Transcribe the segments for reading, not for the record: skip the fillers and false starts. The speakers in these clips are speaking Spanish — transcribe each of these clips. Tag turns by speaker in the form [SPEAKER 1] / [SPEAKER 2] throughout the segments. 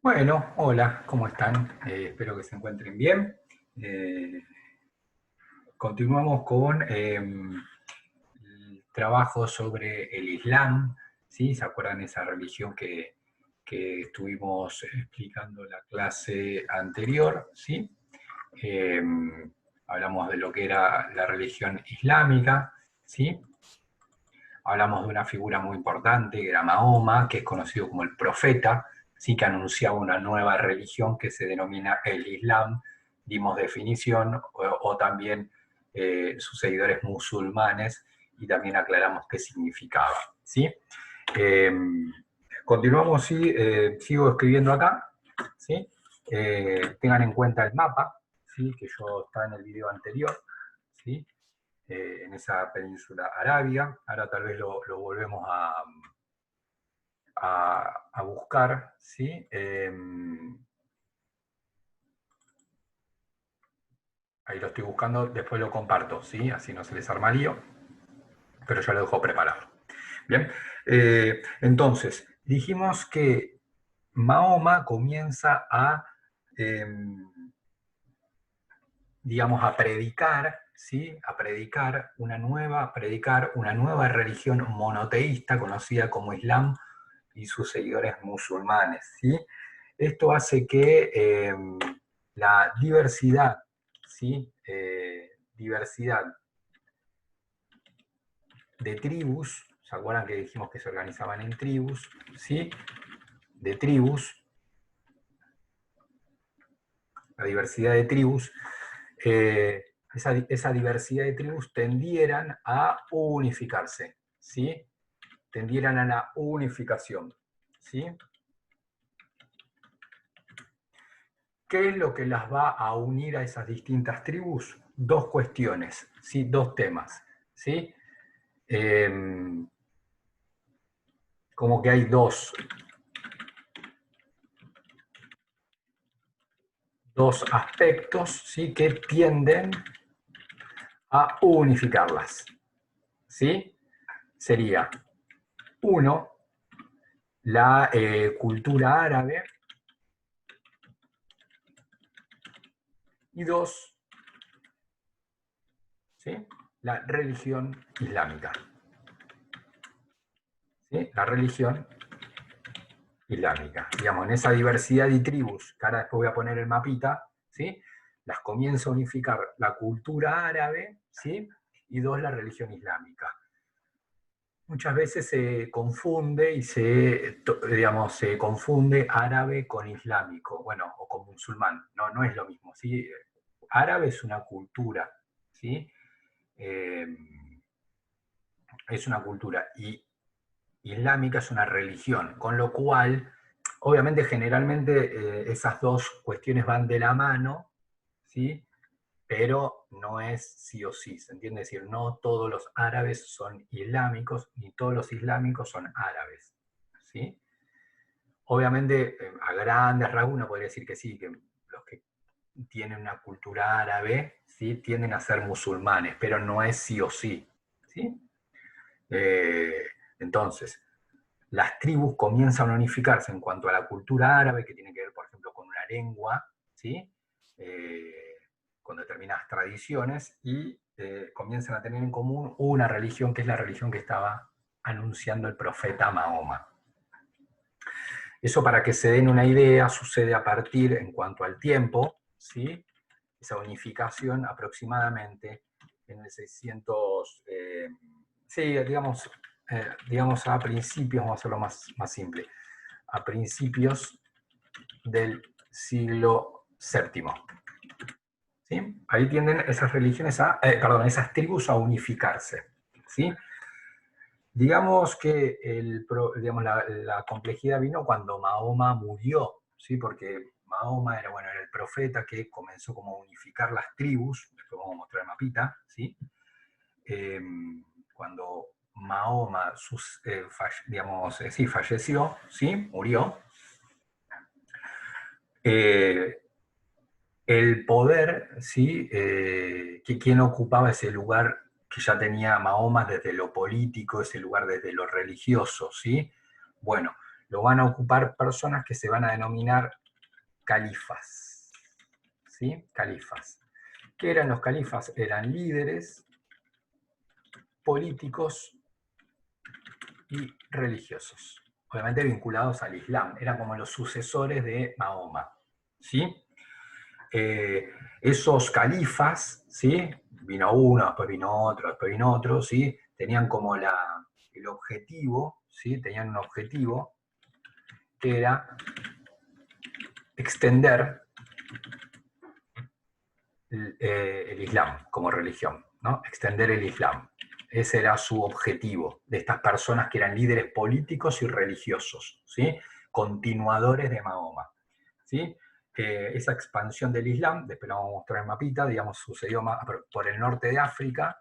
[SPEAKER 1] Bueno, hola, ¿cómo están? Espero que se encuentren bien. Eh, Continuamos con el trabajo sobre el Islam, ¿sí? ¿Se acuerdan esa religión que estuvimos explicando en la clase anterior, ¿sí? Eh, Hablamos de lo que era la religión islámica, ¿sí? Hablamos de una figura muy importante, que era Mahoma, que es conocido como el profeta, sí, que anunciaba una nueva religión que se denomina el Islam. Dimos definición, o también sus seguidores musulmanes, y también aclaramos qué significaba. ¿Sí? Eh, Continuamos, sí, sigo escribiendo acá. ¿Sí? Tengan en cuenta el mapa, ¿sí? Que yo estaba en el video anterior. ¿Sí? En esa península arábiga. Ahora tal vez lo volvemos a buscar, ¿sí? Ahí lo estoy buscando, después lo comparto, ¿sí? Así no se les arma lío, pero ya lo dejo preparado. Bien, entonces, dijimos que Mahoma comienza eh, digamos, a predicar, ¿sí? A predicar una nueva religión monoteísta conocida como Islam y sus seguidores musulmanes, ¿sí? Esto hace que la diversidad, ¿sí? Diversidad de tribus, ¿se acuerdan que dijimos que se organizaban en tribus? ¿Sí? De tribus, la diversidad de tribus, esa diversidad de tribus tendieran a unificarse, ¿sí? Tendieran a la unificación, ¿sí? ¿Qué es lo que las va a unir a esas distintas tribus? Dos cuestiones, ¿sí? Dos temas, ¿sí? Como que hay dos aspectos, ¿sí? Que tienden a unificarlas, ¿sí? Sería, uno, la cultura árabe, y dos, ¿sí? La religión islámica, ¿sí? La religión islámica. Digamos, en esa diversidad de tribus, que ahora después voy a poner el mapita, ¿sí? Las comienza a unificar la cultura árabe, ¿sí? Y dos, la religión islámica. Muchas veces se confunde y digamos, se confunde árabe con islámico, bueno, o con musulmán. No, no es lo mismo, ¿sí? Árabe es una cultura, ¿sí? Eh, es una cultura, y islámica es una religión, con lo cual, obviamente, generalmente esas dos cuestiones van de la mano, ¿sí? Pero no es sí o sí, ¿se entiende? Es decir, no todos los árabes son islámicos, ni todos los islámicos son árabes, ¿sí? Obviamente, a grandes rasgos uno podría decir que sí, que los que tienen una cultura árabe, ¿sí? Tienden a ser musulmanes, pero no es sí o sí, ¿sí? Eh, entonces, las tribus comienzan a unificarse en cuanto a la cultura árabe, que tiene que ver, por ejemplo, con una lengua, ¿sí? Eh, con determinadas tradiciones, y comienzan a tener en común una religión, que es la religión que estaba anunciando el profeta Mahoma. Eso, para que se den una idea, sucede a partir, en cuanto al tiempo, ¿sí? Esa unificación aproximadamente en el 600, sí, digamos a principios, vamos a hacerlo más simple, a principios del siglo VII. ¿Sí? Ahí tienden esas religiones esas tribus a unificarse. ¿Sí? Digamos que digamos, la complejidad vino cuando Mahoma murió, ¿sí? Porque Mahoma era, bueno, era el profeta que comenzó como a unificar las tribus, después vamos a mostrar el mapita, ¿sí? Eh, Cuando Mahoma digamos, sí, falleció, ¿sí? Murió, eh, el poder, ¿sí? ¿Quién ocupaba ese lugar que ya tenía Mahoma desde lo político, ese lugar desde lo religioso? ¿Sí? Bueno, lo van a ocupar personas que se van a denominar califas. ¿Sí? Califas. ¿Qué eran los califas? Eran líderes políticos y religiosos, obviamente vinculados al Islam, eran como los sucesores de Mahoma. ¿Sí? Esos califas, ¿sí? Vino uno, después vino otro, ¿sí? Tenían como el objetivo, ¿sí? Tenían un objetivo que era extender el Islam como religión, ¿no? Extender el Islam. Ese era su objetivo de estas personas que eran líderes políticos y religiosos, ¿sí? Continuadores de Mahoma, ¿sí? Esa expansión del Islam, después lo vamos a mostrar en mapita, digamos, sucedió por el norte de África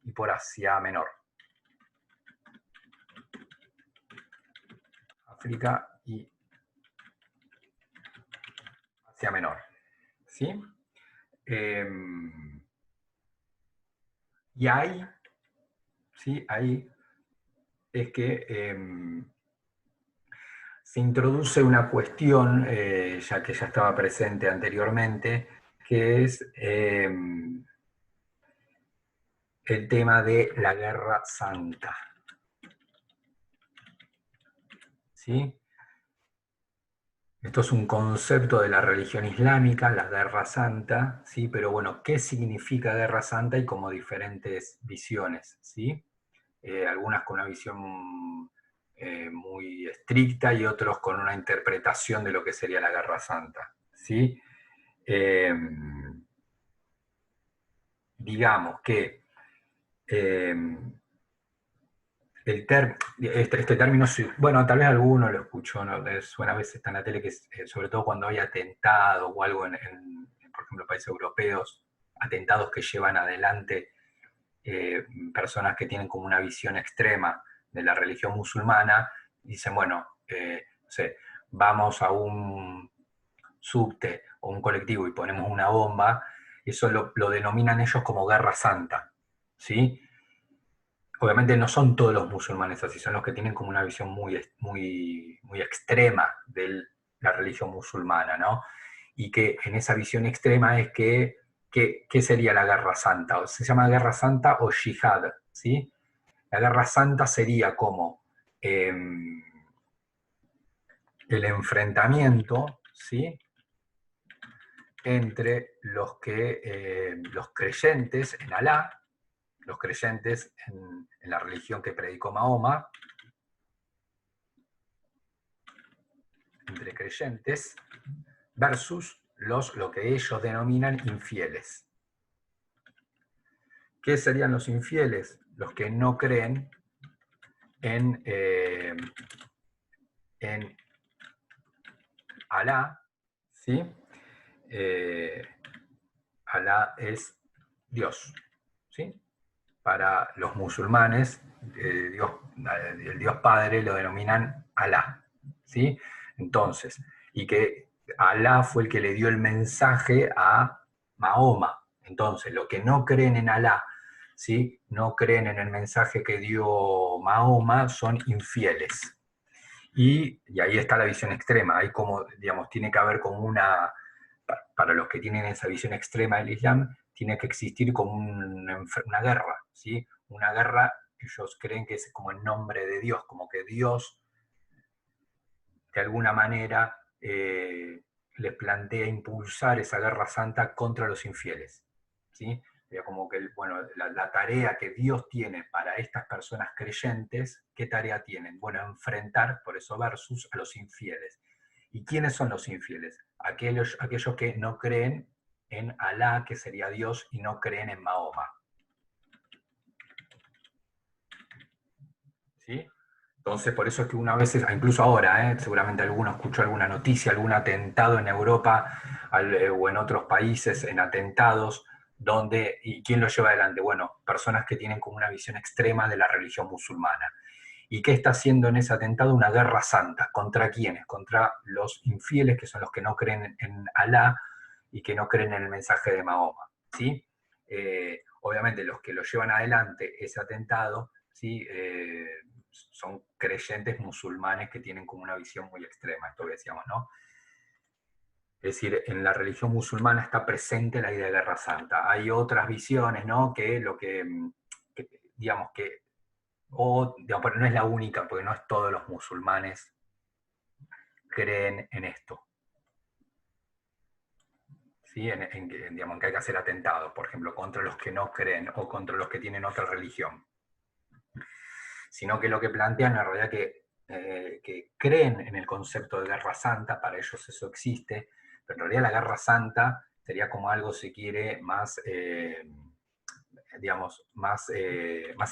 [SPEAKER 1] y por Asia Menor. África y Asia Menor, ¿sí? Y ahí, ¿sí? Ahí es que se introduce una cuestión, ya que ya estaba presente anteriormente, que es el tema de la Guerra Santa. ¿Sí? Esto es un concepto de la religión islámica, la Guerra Santa, ¿sí? Pero bueno, ¿qué significa Guerra Santa? Hay como diferentes visiones, ¿sí? Algunas con una visión muy estricta y otros con una interpretación de lo que sería la Guerra Santa, ¿sí? Digamos que este término, bueno, tal vez alguno lo escuchó, ¿no? Suena a veces está en la tele, que sobre todo cuando hay atentados o algo por ejemplo, países europeos, atentados que llevan adelante personas que tienen como una visión extrema de la religión musulmana, dicen, bueno, no sé, vamos a un subte o un colectivo y ponemos una bomba, eso lo denominan ellos como guerra santa, ¿sí? Obviamente no son todos los musulmanes así, son los que tienen como una visión muy extrema de la religión musulmana, ¿no? Y que en esa visión extrema es ¿qué sería la guerra santa? Se llama guerra santa o yihad, ¿sí? La guerra santa sería como el enfrentamiento, ¿sí? Entre los creyentes en Alá, los creyentes en la religión que predicó Mahoma, entre creyentes, versus lo que ellos denominan infieles. ¿Qué serían los infieles? Los que no creen en Alá, ¿sí? Alá es Dios, ¿sí? Para los musulmanes, el Dios Padre lo denominan Alá, ¿sí? Entonces, y que Alá fue el que le dio el mensaje a Mahoma. Entonces, los que no creen en Alá, ¿sí? No creen en el mensaje que dio Mahoma, son infieles. Y ahí está la visión extrema, hay como, digamos, tiene que haber como para los que tienen esa visión extrema del Islam, tiene que existir como una guerra, ¿sí? Una guerra que ellos creen que es como en nombre de Dios, como que Dios de alguna manera les plantea impulsar esa guerra santa contra los infieles, ¿sí? Como que, bueno, la tarea que Dios tiene para estas personas creyentes, ¿qué tarea tienen? Bueno, enfrentar, por eso versus, a los infieles. ¿Y quiénes son los infieles? Aquellos que no creen en Alá, que sería Dios, y no creen en Mahoma. ¿Sí? Entonces, por eso es que una vez, incluso ahora, seguramente alguno escuchó alguna noticia, algún atentado en Europa o en otros países, en atentados, ¿y quién lo lleva adelante? Bueno, personas que tienen como una visión extrema de la religión musulmana. ¿Y qué está haciendo en ese atentado? Una guerra santa. ¿Contra quiénes? Contra los infieles, que son los que no creen en Alá y que no creen en el mensaje de Mahoma, ¿sí? Obviamente los que lo llevan adelante ese atentado, ¿sí? son creyentes musulmanes que tienen como una visión muy extrema, esto que decíamos, ¿no? Es decir, en la religión musulmana está presente la idea de guerra santa. Hay otras visiones, ¿no? Que lo que digamos que, o digamos, pero no es la única, porque no es todos los musulmanes creen en esto. ¿Sí? Digamos, en que hay que hacer atentados, por ejemplo, contra los que no creen o contra los que tienen otra religión. Sino que lo que plantean en realidad que creen en el concepto de guerra santa, para ellos eso existe, pero en realidad la guerra santa sería como algo, si quiere, más, digamos, más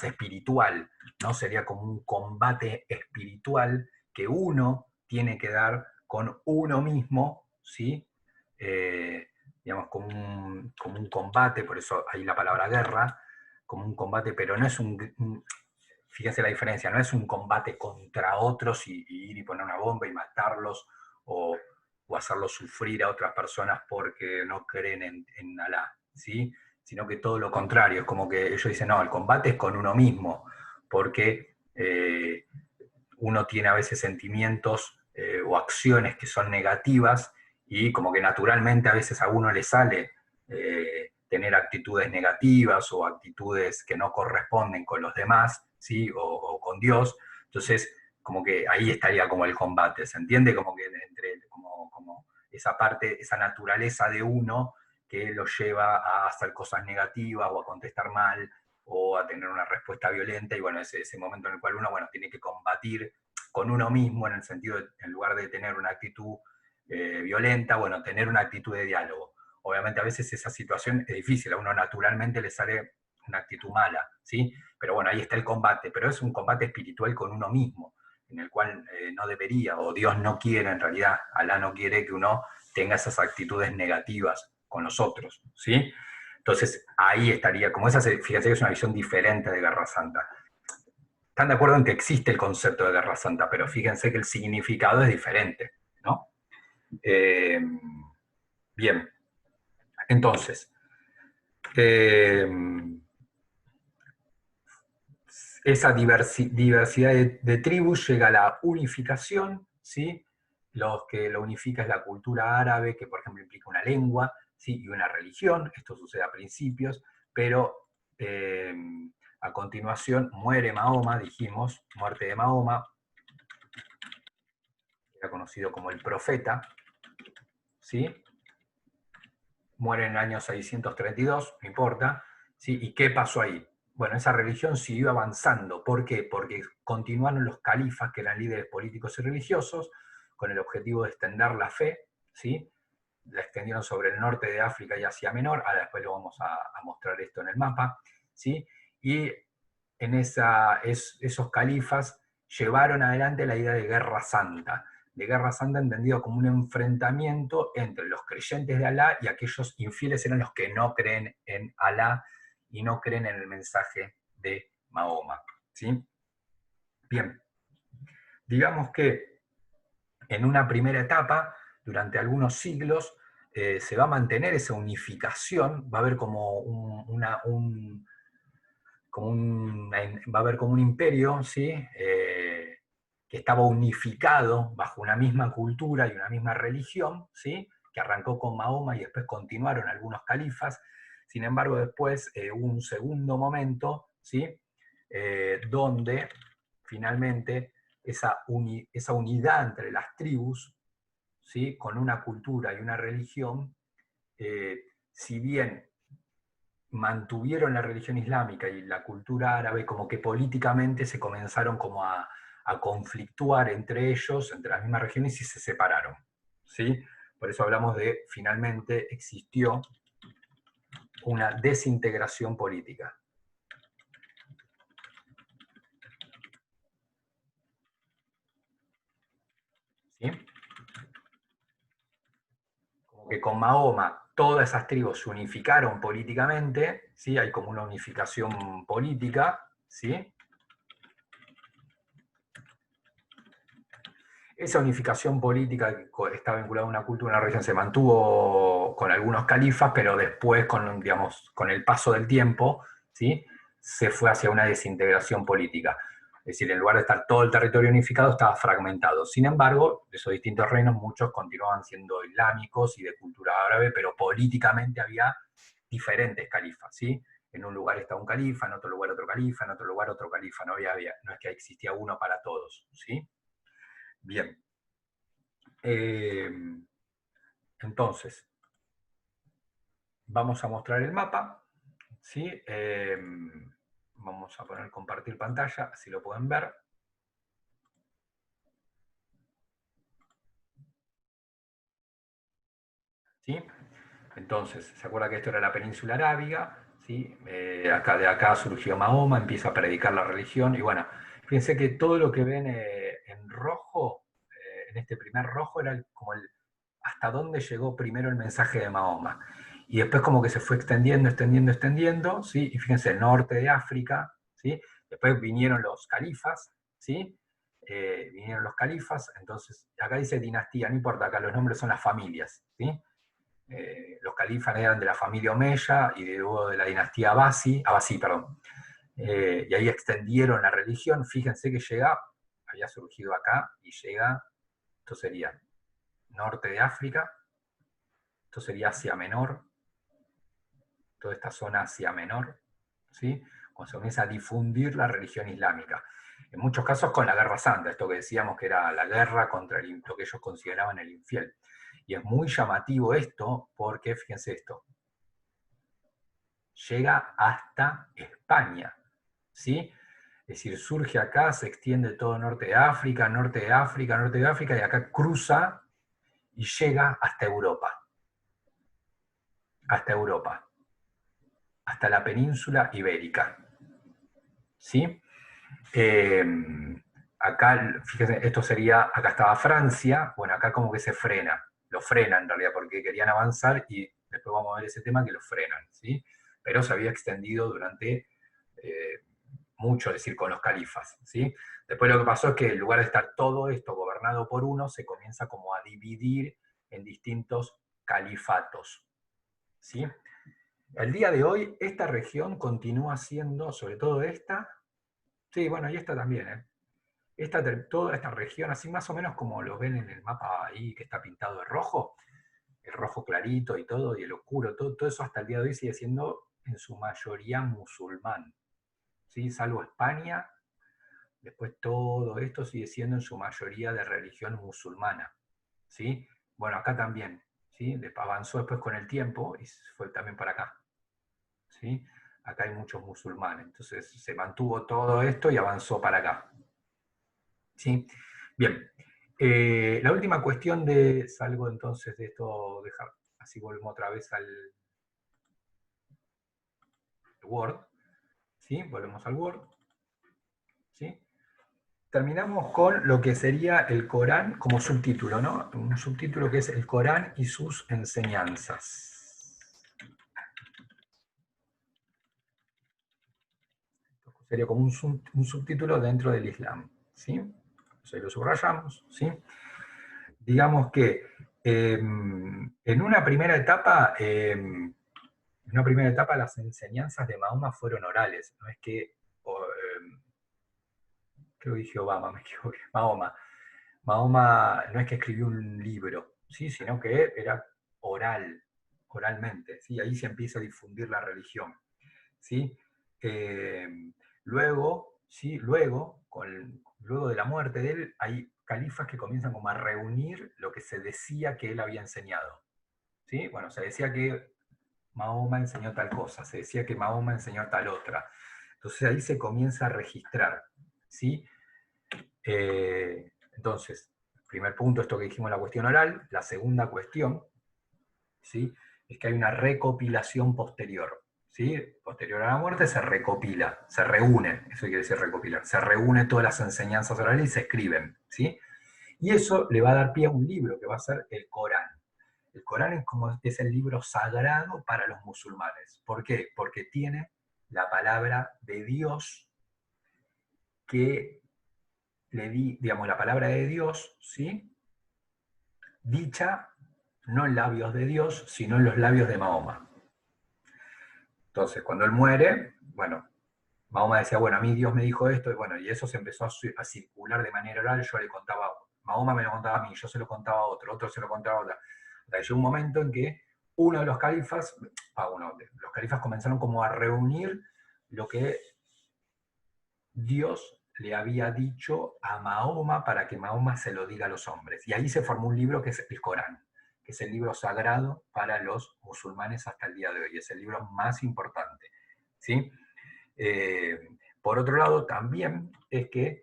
[SPEAKER 1] espiritual, ¿no? Sería como un combate espiritual que uno tiene que dar con uno mismo, ¿sí? Digamos, como un combate, por eso hay la palabra guerra, como un combate, pero no es fíjense la diferencia, no es un combate contra otros y ir y poner una bomba y matarlos o hacerlos sufrir a otras personas porque no creen en Alá, ¿sí? Sino que todo lo contrario, es como que ellos dicen, no, el combate es con uno mismo, porque uno tiene a veces sentimientos o acciones que son negativas y como que naturalmente a veces a uno le sale tener actitudes negativas o actitudes que no corresponden con los demás, ¿sí? O con Dios. Entonces, como que ahí estaría como el combate, ¿se entiende? Como que como esa parte, esa naturaleza de uno que lo lleva a hacer cosas negativas o a contestar mal o a tener una respuesta violenta, y bueno, ese momento en el cual uno, bueno, tiene que combatir con uno mismo en el sentido de, en lugar de tener una actitud violenta, bueno, tener una actitud de diálogo. Obviamente a veces esa situación es difícil, a uno naturalmente le sale una actitud mala, ¿sí? Pero bueno, ahí está el combate, pero es un combate espiritual con uno mismo, en el cual no debería, o Dios no quiere, en realidad, Alá no quiere que uno tenga esas actitudes negativas con los otros, ¿sí? Entonces ahí estaría, como esa, fíjense que es una visión diferente de Guerra Santa. Están de acuerdo en que existe el concepto de Guerra Santa, pero fíjense que el significado es diferente, ¿no? Eh, bien, entonces, eh, esa diversidad de tribus llega a la unificación, ¿sí? Lo que lo unifica es la cultura árabe, que por ejemplo implica una lengua, ¿sí? Y una religión, esto sucede a principios, pero a continuación muere Mahoma, dijimos, muerte de Mahoma, era conocido como el profeta, ¿sí? Muere en el año 632, no importa, ¿sí? ¿Y qué pasó ahí? Bueno, esa religión siguió avanzando. ¿Por qué? Porque continuaron los califas, que eran líderes políticos y religiosos, con el objetivo de extender la fe, ¿sí? La extendieron sobre el norte de África y Asia Menor, ahora después lo vamos a mostrar esto en el mapa, ¿sí? Y en esos califas llevaron adelante la idea de guerra santa entendido como un enfrentamiento entre los creyentes de Alá y aquellos infieles eran los que no creen en Alá y no creen en el mensaje de Mahoma, ¿sí? Bien, digamos que en una primera etapa, durante algunos siglos, se va a mantener esa unificación, va a haber como va a haber como un imperio, ¿sí? Que estaba unificado bajo una misma cultura y una misma religión, ¿sí? Que arrancó con Mahoma y después continuaron algunos califas. Sin embargo, después hubo un segundo momento, ¿sí? Donde finalmente esa unidad entre las tribus, ¿sí? Con una cultura y una religión, si bien mantuvieron la religión islámica y la cultura árabe, como que políticamente se comenzaron como a conflictuar entre ellos, entre las mismas regiones, y se separaron, ¿sí? Por eso hablamos de, finalmente, existió una desintegración política. ¿Sí? Como que con Mahoma todas esas tribus se unificaron políticamente, ¿sí? Hay como una unificación política, ¿sí? Esa unificación política que está vinculada a una cultura, una región, se mantuvo con algunos califas, pero después, digamos, con el paso del tiempo, ¿sí? Se fue hacia una desintegración política. Es decir, en lugar de estar todo el territorio unificado, estaba fragmentado. Sin embargo, de esos distintos reinos, muchos continuaban siendo islámicos y de cultura árabe, pero políticamente había diferentes califas, ¿sí? En un lugar estaba un califa, en otro lugar otro califa, en otro lugar otro califa, no es que existía uno para todos, ¿sí? Bien. Entonces, vamos a mostrar el mapa, ¿sí? Vamos a poner compartir pantalla, así lo pueden ver. ¿Sí? Entonces, ¿se acuerda que esto era la península arábiga? ¿Sí? De acá surgió Mahoma, empieza a predicar la religión, y bueno, fíjense que todo lo que ven en rojo, en este primer rojo, era como hasta dónde llegó primero el mensaje de Mahoma. Y después como que se fue extendiendo, extendiendo, extendiendo, ¿sí? Y fíjense, el norte de África, ¿sí? Después vinieron los califas, ¿sí? Vinieron los califas, entonces, acá dice dinastía, no importa, acá los nombres son las familias, ¿sí? Los califas eran de la familia Omeya y luego de la dinastía Abbasí, perdón. Y ahí extendieron la religión. Fíjense que había surgido acá y llega, esto sería norte de África, esto sería Asia Menor, toda esta zona Asia Menor, ¿sí? Cuando se comienza a difundir la religión islámica. En muchos casos con la Guerra Santa, esto que decíamos que era la guerra contra lo que ellos consideraban el infiel. Y es muy llamativo esto porque, fíjense esto, llega hasta España, ¿sí? Es decir, surge acá, se extiende todo norte de África, norte de África, norte de África, y acá cruza y llega hasta Europa. Hasta Europa. Hasta la península ibérica. ¿Sí? Acá, fíjense, acá estaba Francia, bueno, acá como que se frena, lo frenan en realidad, porque querían avanzar y después vamos a ver ese tema que lo frenan, ¿sí? Pero se había extendido durante mucho, es decir, con los califas, ¿sí? Después lo que pasó es que en lugar de estar todo esto gobernado por uno, se comienza como a dividir en distintos califatos, ¿sí? El día de hoy, esta región continúa siendo, sobre todo esta, sí, bueno, y esta también, ¿eh? Toda esta región, así más o menos como lo ven en el mapa ahí que está pintado de rojo, el rojo clarito y todo, y el oscuro, todo eso hasta el día de hoy sigue siendo en su mayoría musulmán, ¿sí? Salvo España, después todo esto sigue siendo en su mayoría de religión musulmana, ¿sí? Bueno, acá también, ¿sí? Avanzó después con el tiempo y fue también para acá, ¿sí? Acá hay muchos musulmanes, entonces se mantuvo todo esto y avanzó para acá, ¿sí? Bien, la última cuestión salgo entonces de esto, así volvemos otra vez al Word, ¿sí? Volvemos al Word, ¿sí? Terminamos con lo que sería el Corán como subtítulo, ¿no? Un subtítulo que es el Corán y sus enseñanzas. Sería como un subtítulo dentro del Islam, ¿sí? Entonces ahí lo subrayamos, ¿sí? Digamos que en una primera etapa las enseñanzas de Mahoma fueron orales, no es que, creo que dije Obama, me equivoqué, Mahoma no es que escribió un libro, ¿sí? Sino que era oralmente, ¿sí? Ahí se empieza a difundir la religión, ¿sí? Eh, luego, ¿sí? Luego de la muerte de él, hay califas que comienzan como a reunir lo que se decía que él había enseñado, ¿sí? Bueno, se decía que Mahoma enseñó tal cosa, se decía que Mahoma enseñó tal otra. Entonces ahí se comienza a registrar, ¿sí? Entonces, primer punto, esto que dijimos en la cuestión oral. La segunda cuestión, ¿sí? Es que hay una recopilación posterior, ¿sí? Posterior a la muerte se recopila, se reúne, eso quiere decir recopilar, se reúne todas las enseñanzas orales y se escriben, ¿sí? Y eso le va a dar pie a un libro que va a ser el Corán. El Corán es el libro sagrado para los musulmanes. ¿Por qué? Porque tiene la palabra de Dios que digamos, la palabra de Dios, ¿sí? Dicha no en labios de Dios, sino en los labios de Mahoma. Entonces, cuando él muere, bueno, Mahoma decía, bueno, a mí Dios me dijo esto, y bueno, y eso se empezó a circular de manera oral, yo le contaba, Mahoma me lo contaba a mí, yo se lo contaba a otro, otro se lo contaba a otro. Hasta que llegó un momento en que uno de los califas, los califas comenzaron como a reunir lo que Dios le había dicho a Mahoma para que Mahoma se lo diga a los hombres. Y ahí se formó un libro que es el Corán, que es el libro sagrado para los musulmanes hasta el día de hoy. Es el libro más importante. ¿Sí? Por otro lado, también es que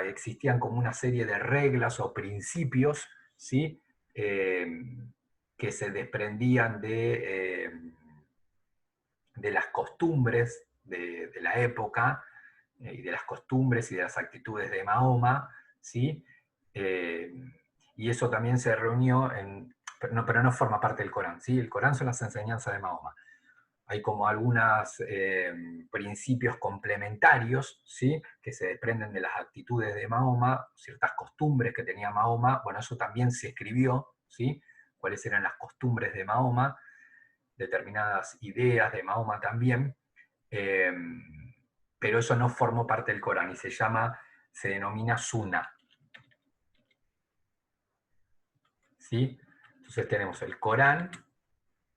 [SPEAKER 1] existían como una serie de reglas o principios, ¿sí? Que se desprendían de las costumbres de la época, y de las costumbres y de las actitudes de Mahoma, ¿sí? Eh, y eso también se reunió pero no forma parte del Corán, ¿sí? El Corán son las enseñanzas de Mahoma. Hay como algunos principios complementarios, ¿sí? Que se desprenden de las actitudes de Mahoma, ciertas costumbres que tenía Mahoma, bueno, eso también se escribió, ¿sí? Cuáles eran las costumbres de Mahoma, determinadas ideas de Mahoma también, eh, pero eso no formó parte del Corán y se denomina Sunna, ¿sí? Entonces tenemos el Corán,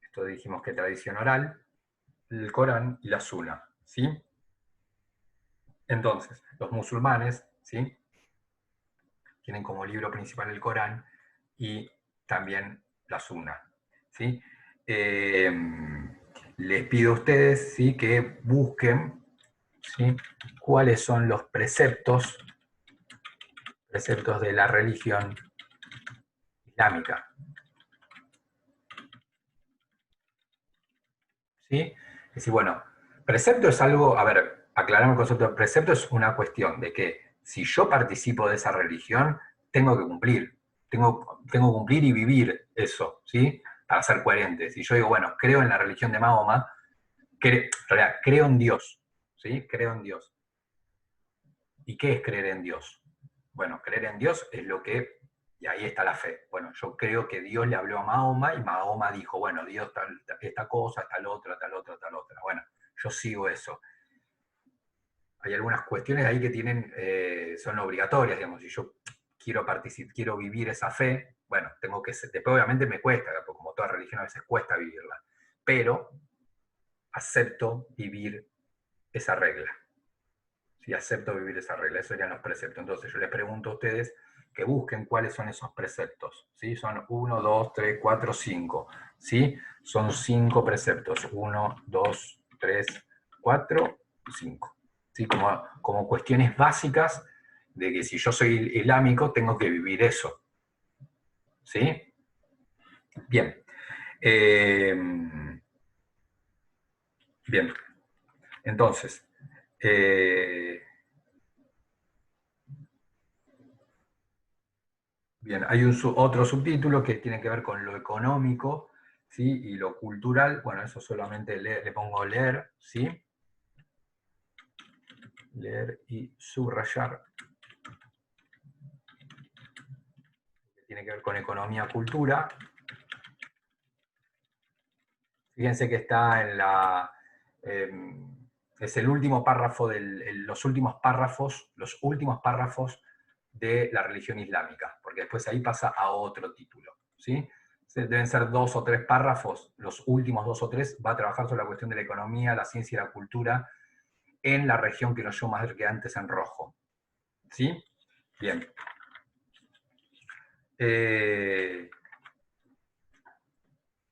[SPEAKER 1] esto dijimos que tradición oral, el Corán y la Sunna, ¿sí? Entonces, los musulmanes, ¿sí? Tienen como libro principal el Corán y también la Sunna, ¿sí? Eh, Les pido a ustedes, ¿sí? Que busquen, ¿sí? Cuáles son los preceptos de la religión islámica, ¿sí? Es decir, bueno, precepto es algo, a ver, aclaramos el concepto de precepto, es una cuestión de que si yo participo de esa religión, tengo que cumplir, tengo que cumplir y vivir eso, ¿sí? Para ser coherente. Si yo digo, bueno, creo en la religión de Mahoma, en realidad, creo en Dios, ¿sí? Creo en Dios. ¿Y qué es creer en Dios? Bueno, creer en Dios es lo que, y ahí está la fe. Bueno, yo creo que Dios le habló a Mahoma y Mahoma dijo, bueno, Dios tal, esta cosa, tal otra, tal otra, tal otra. Bueno, yo sigo eso. Hay algunas cuestiones ahí que son obligatorias, digamos, si yo quiero vivir esa fe, bueno, después obviamente me cuesta, como toda religión a veces cuesta vivirla, pero acepto vivir esa regla. Si acepto vivir esa regla, esos serían los preceptos. Entonces yo les pregunto a ustedes que busquen cuáles son esos preceptos. ¿Sí? Son 1, 2, 3, 4, 5. ¿Sí? Son 5 preceptos. 1, 2, 3, 4, 5. ¿Sí? Como cuestiones básicas de que si yo soy islámico tengo que vivir eso. ¿Sí? Bien. Bien. Entonces, bien, hay otro subtítulo que tiene que ver con lo económico, ¿sí? Y lo cultural. Bueno, eso solamente le pongo leer, ¿sí? Leer y subrayar. Que tiene que ver con economía, cultura. Fíjense que está en la... es el último párrafo, los últimos párrafos de la religión islámica, porque después ahí pasa a otro título, ¿sí? Deben ser 2 o 3 párrafos, los últimos 2 o 3 va a trabajar sobre la cuestión de la economía, la ciencia y la cultura en la región que nos yo marqué antes en rojo. ¿Sí? Bien.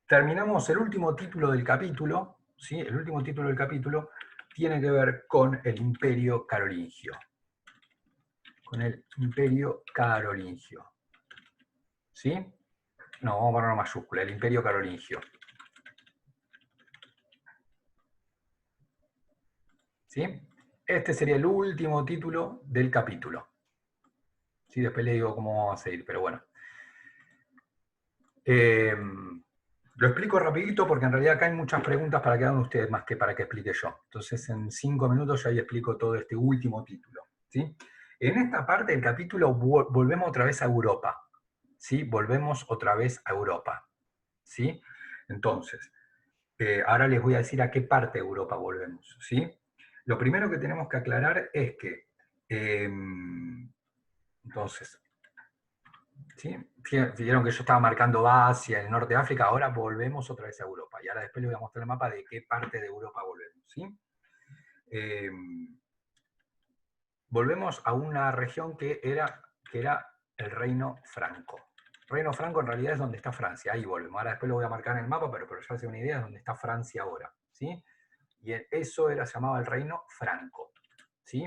[SPEAKER 1] Terminamos el último título del capítulo, ¿sí? El último título del capítulo tiene que ver con el Imperio Carolingio. Con el Imperio Carolingio. ¿Sí? No, vamos a poner una mayúscula, el Imperio Carolingio. ¿Sí? Este sería el último título del capítulo. ¿Sí? Después le digo cómo vamos a seguir, pero bueno. Lo explico rapidito porque en realidad acá hay muchas preguntas para que hagan ustedes más que para que explique yo. Entonces en 5 minutos ya ahí explico todo este último título. ¿Sí? En esta parte del capítulo volvemos otra vez a Europa. ¿Sí? Volvemos otra vez a Europa. ¿Sí? Entonces, ahora les voy a decir a qué parte de Europa volvemos, ¿sí? Lo primero que tenemos que aclarar es que, entonces, ¿sí? Vieron que yo estaba marcando Asia, el norte de África, ahora volvemos otra vez a Europa. Y ahora después les voy a mostrar el mapa de qué parte de Europa volvemos, ¿sí? Eh, volvemos a una región que era el Reino Franco. Reino Franco en realidad es donde está Francia, ahí volvemos. Ahora después lo voy a marcar en el mapa, pero ya se una idea de dónde está Francia ahora, ¿sí? Y eso se llamaba el Reino Franco, ¿sí?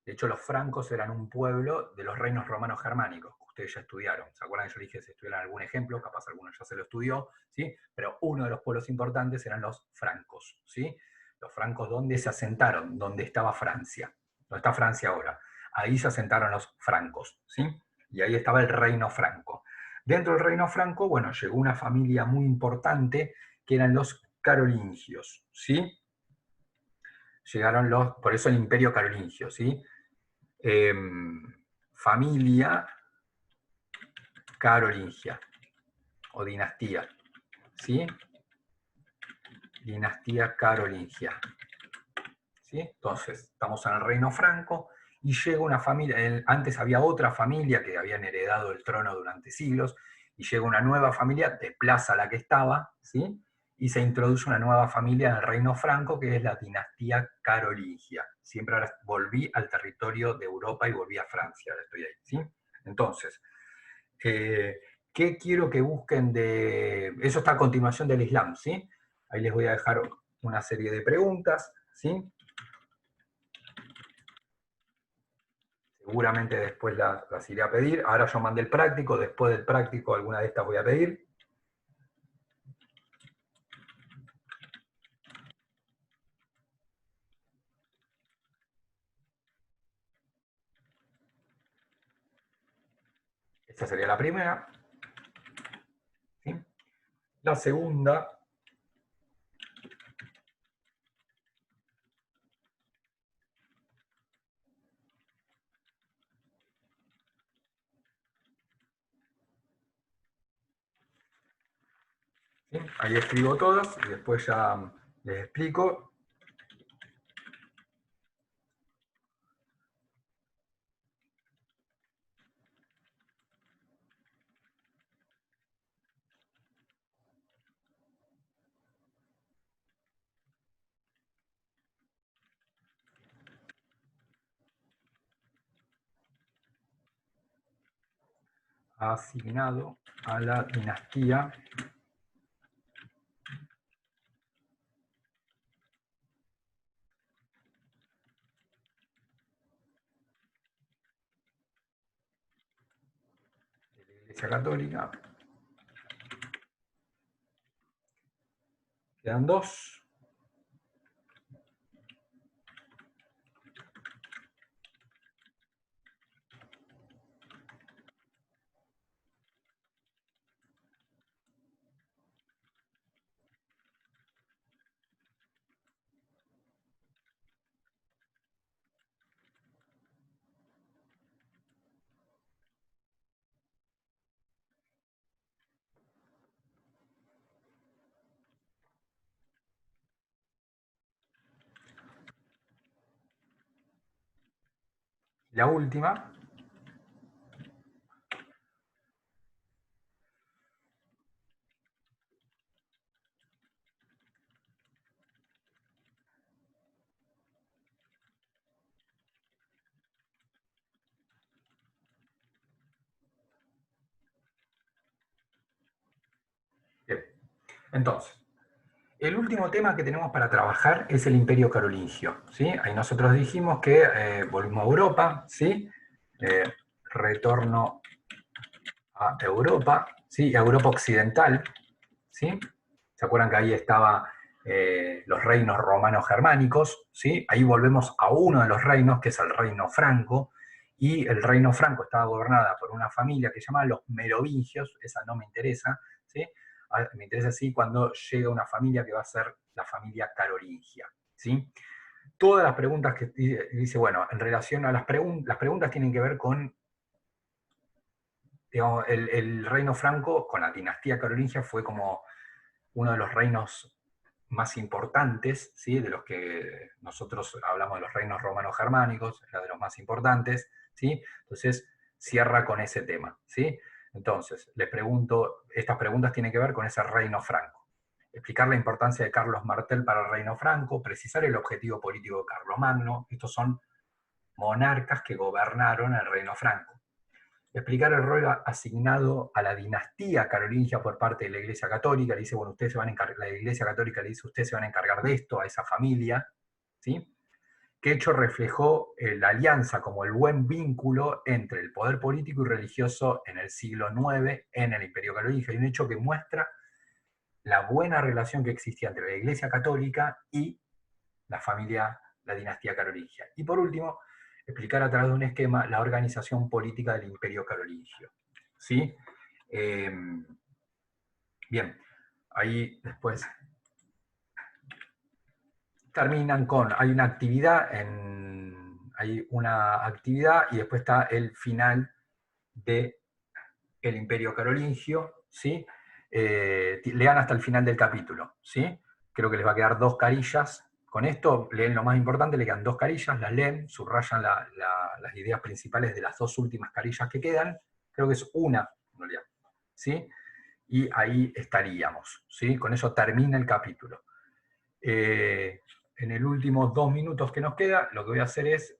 [SPEAKER 1] De hecho, los francos eran un pueblo de los reinos romanos germánicos, que ustedes ya estudiaron. ¿Se acuerdan que yo dije si estudiaran algún ejemplo? Capaz alguno ya se lo estudió, ¿sí? Pero uno de los pueblos importantes eran los francos, ¿sí? Los francos, ¿dónde se asentaron? ¿Dónde estaba Francia? ¿Dónde está Francia ahora? Ahí se asentaron los francos, ¿sí? Y ahí estaba el reino franco. Dentro del reino franco, bueno, llegó una familia muy importante que eran los carolingios, ¿sí? Llegaron por eso el imperio carolingio, ¿sí? Familia carolingia, o dinastía, ¿sí? Dinastía carolingia, ¿sí? Entonces, estamos en el reino franco, y llega una familia, antes había otra familia que habían heredado el trono durante siglos, y llega una nueva familia, desplaza la que estaba, ¿sí? Y se introduce una nueva familia en el reino franco, que es la dinastía carolingia. Siempre ahora volví al territorio de Europa y volví a Francia, ahora estoy ahí, ¿sí? Entonces, ¿qué quiero que busquen de...? Eso está a continuación del Islam, ¿sí? Ahí les voy a dejar una serie de preguntas, ¿sí? Seguramente después las iré a pedir. Ahora yo mandé el práctico, después del práctico alguna de estas voy a pedir. Esta sería la primera, ¿sí? La segunda, ¿sí? Ahí escribo todas y después ya les explico. Asignado a la dinastía de la Iglesia Católica. Quedan dos. La última, bien. Entonces, el último tema que tenemos para trabajar es el Imperio Carolingio, ¿sí? Ahí nosotros dijimos que volvimos a Europa, ¿sí? Retorno a Europa, ¿sí? A Europa Occidental, ¿sí? ¿Se acuerdan que ahí estaba los reinos romanos germánicos, ¿sí? Ahí volvemos a uno de los reinos, que es el reino franco, y el reino franco estaba gobernada por una familia que se llama los merovingios, esa no me interesa, ¿sí? Me interesa sí cuando llega una familia que va a ser la familia carolingia, ¿sí? Todas las preguntas que dice, bueno, en relación a las preguntas tienen que ver con, digamos, el reino franco, con la dinastía carolingia, fue como uno de los reinos más importantes, ¿sí? De los que nosotros hablamos de los reinos romano-germánicos, era de los más importantes, ¿sí? Entonces, cierra con ese tema, ¿sí? Entonces, les pregunto, estas preguntas tienen que ver con ese reino franco. Explicar la importancia de Carlos Martel para el reino franco, precisar el objetivo político de Carlomagno, estos son monarcas que gobernaron el reino franco. Explicar el rol asignado a la dinastía carolingia por parte de la Iglesia Católica, le dice, bueno, ustedes se van a encargar, la Iglesia Católica le dice, ustedes se van a encargar de esto, a esa familia, ¿sí? ¿Qué hecho reflejó la alianza como el buen vínculo entre el poder político y religioso en el siglo IX en el Imperio Carolingio? Hay un hecho que muestra la buena relación que existía entre la Iglesia Católica y la familia, la dinastía carolingia. Y por último, explicar a través de un esquema la organización política del Imperio Carolingio. ¿Sí? Bien, ahí después terminan con, hay una actividad y después está el final del Imperio Carolingio, ¿sí? Lean hasta el final del capítulo, ¿sí? Creo que les va a quedar 2 carillas. Con esto leen lo más importante, le quedan 2 carillas, las leen, subrayan las ideas principales de las 2 últimas carillas que quedan, creo que es una, en realidad, ¿sí? Y ahí estaríamos, ¿sí? Con eso termina el capítulo. En el último 2 minutos que nos queda, lo que voy a hacer es,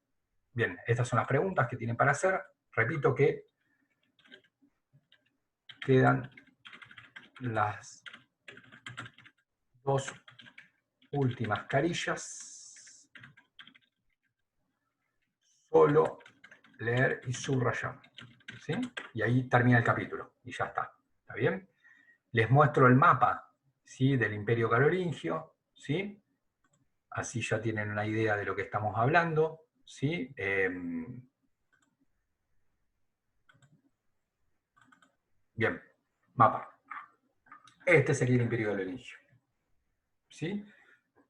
[SPEAKER 1] bien, estas son las preguntas que tienen para hacer, repito que quedan las 2 últimas carillas, solo leer y subrayar, ¿sí? Y ahí termina el capítulo, y ya está, ¿está bien? Les muestro el mapa, ¿sí? Del Imperio Carolingio, ¿sí? Así ya tienen una idea de lo que estamos hablando, ¿sí? Bien, mapa. Este sería el Imperio Carolingio, ¿sí?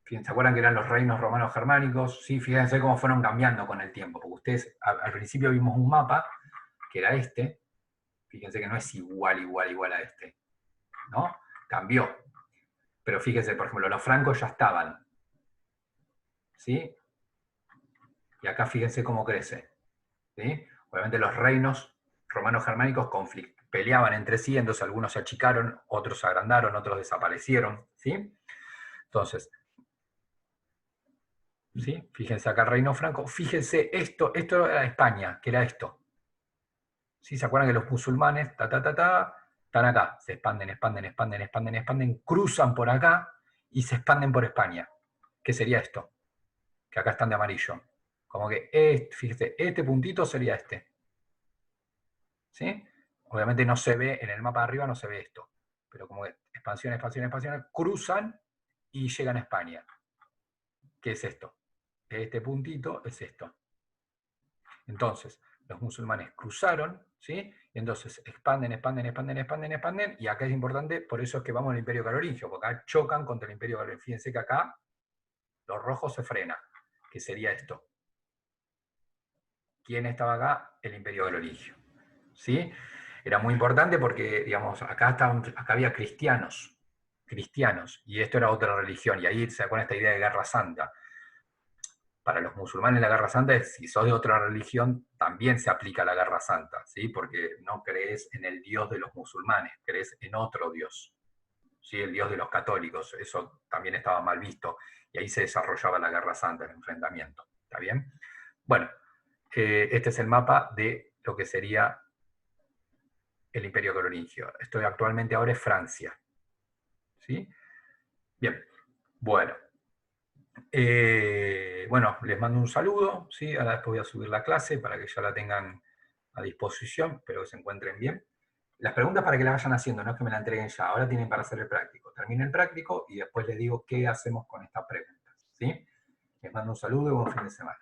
[SPEAKER 1] ¿Se acuerdan que eran los reinos romanos germánicos? Sí, fíjense cómo fueron cambiando con el tiempo, porque ustedes al principio vimos un mapa, que era este, fíjense que no es igual a este, ¿no? Cambió. Pero fíjense, por ejemplo, los francos ya estaban, ¿sí? Y acá fíjense cómo crece, ¿sí? Obviamente los reinos romanos germánicos peleaban entre sí, entonces algunos se achicaron, otros se agrandaron, otros desaparecieron, ¿sí? Entonces, ¿sí? Fíjense acá el reino franco, fíjense esto era España, que era esto. ¿Sí? ¿Se acuerdan que los musulmanes, están acá, se expanden, cruzan por acá y se expanden por España? ¿Qué sería esto? Que acá están de amarillo. Como que, fíjese, este puntito sería este. ¿Sí? Obviamente no se ve, en el mapa de arriba no se ve esto, pero como que expansión, cruzan y llegan a España. ¿Qué es esto? Este puntito es esto. Entonces, los musulmanes cruzaron, ¿sí? Y entonces expanden, y acá es importante, por eso es que vamos al Imperio Carolingio, porque acá chocan contra el Imperio Carolingio. Fíjense que acá los rojos se frenan, que sería esto. ¿Quién estaba acá? El Imperio Carolingio, ¿sí? Era muy importante porque, digamos, acá había cristianos, y esto era otra religión, y ahí se acuerda esta idea de guerra santa. Para los musulmanes la guerra santa es, si sos de otra religión, también se aplica la guerra santa, ¿sí? Porque no crees en el Dios de los musulmanes, crees en otro Dios, ¿sí? El Dios de los católicos, eso también estaba mal visto, y ahí se desarrollaba la guerra santa, el enfrentamiento, ¿está bien? Bueno, este es el mapa de lo que sería el Imperio Carolingio. Esto actualmente ahora es Francia, ¿sí? Bien, bueno. Bueno, les mando un saludo, ¿sí? Ahora después voy a subir la clase para que ya la tengan a disposición, espero que se encuentren bien. Las preguntas para que las vayan haciendo, no es que me la entreguen ya, ahora tienen para hacer el práctico. Termino el práctico y después les digo qué hacemos con estas preguntas, ¿sí? Les mando un saludo y buen fin de semana.